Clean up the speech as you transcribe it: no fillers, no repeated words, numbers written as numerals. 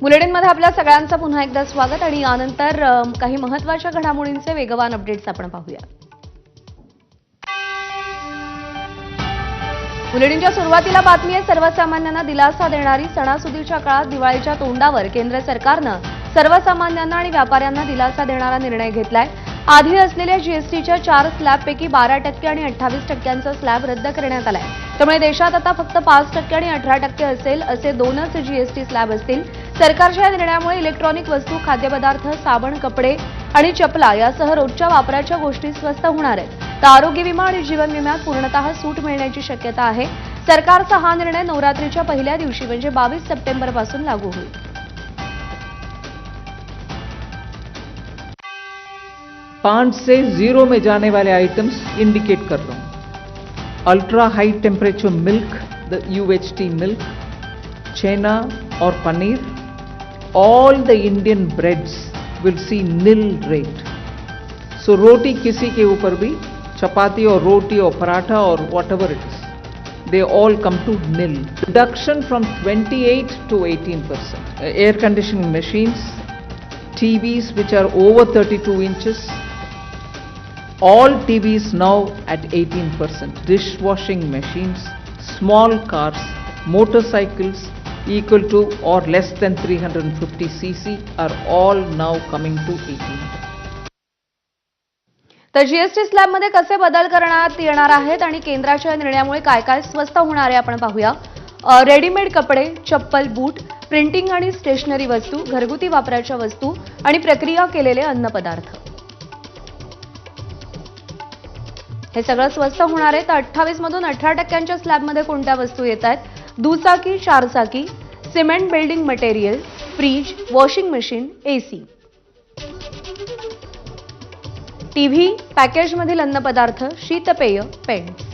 बुलेटिनमध्ये आपल्या सगळ्यांचं पुन्हा एकदा स्वागत आणि यानंतर काही महत्त्वाच्या घडामोडींचे वेगवान अपडेट्स आपण पाहूया। बुलेटिनच्या सुरुवातीला बातमी आहे सर्वसामान्यांना दिलासा देणारी। सणासुदीच्या काळात दिवाळीच्या तोंडावर केंद्र सरकारनं सर्वसामान्यांना आणि व्यापाऱ्यांना दिलासा देणारा निर्णय घेतलाय। आधी असलेल्या जीएसटीच्या 4 स्लॅबपैकी 12% आणि 28%चा स्लॅब रद्द करण्यात आलाय। त्यामुळे देशात आता फक्त 5% आणि 18% असेल असे 2च जीएसटी स्लॅब असतील। सरकारच्या या निर्णयामुळे इलेक्ट्रॉनिक वस्तू, खाद्यपदार्थ, साबण, कपडे आणि चपला यासह रोजच्या वापराच्या गोष्टी स्वस्त होणार आहेत। तर आरोग्य विमा आणि जीवन विम्यात पूर्णतः सूट मिळण्याची शक्यता आहे। सरकारचा हा निर्णय नवरात्रीच्या पहिल्या दिवशी म्हणजे 22 सप्टेंबरपासून लागू होईल। 5 से 0 में जाने वाले आइटम्स इंडिकेट कर रहा हूं। Ultra high temperature milk, the UHT milk, छेना और paneer, all the Indian breads will see nil rate. So रोटी किसी के ऊपर भी, चपाती और रोटी और पराठा और whatever it is, they all come to nil. Reduction from 28 to 18%. Air conditioning machines, TVs which are over 32 inches, all TVs now at 18%. Dishwashing machines, small cars, motorcycles equal to or less than 350 cc are all now coming to 18%. तर GST स्लॅबमध्ये कसे बदल करण्यात येणार आहेत आणि केंद्राच्या निर्णयामुळे काय काय स्वस्त होणार आहे आपण पाहूया। रेडीमेड कपडे, चप्पल, बूट, प्रिंटिंग आणि स्टेशनरी वस्तू, घरगुती वापराच्या वस्तू आणि प्रक्रिया केलेले अन्नपदार्थ हे सगळं स्वस्त होणार आहे। तर 28 मधून 18% स्लॅबमध्ये कोणत्या वस्तू येत आहेत? दुचाकी, चारचाकी, cement building material, fridge, washing machine, AC, TV, पॅकेजमधील अन्नपदार्थ, शीतपेय, पेंट्स।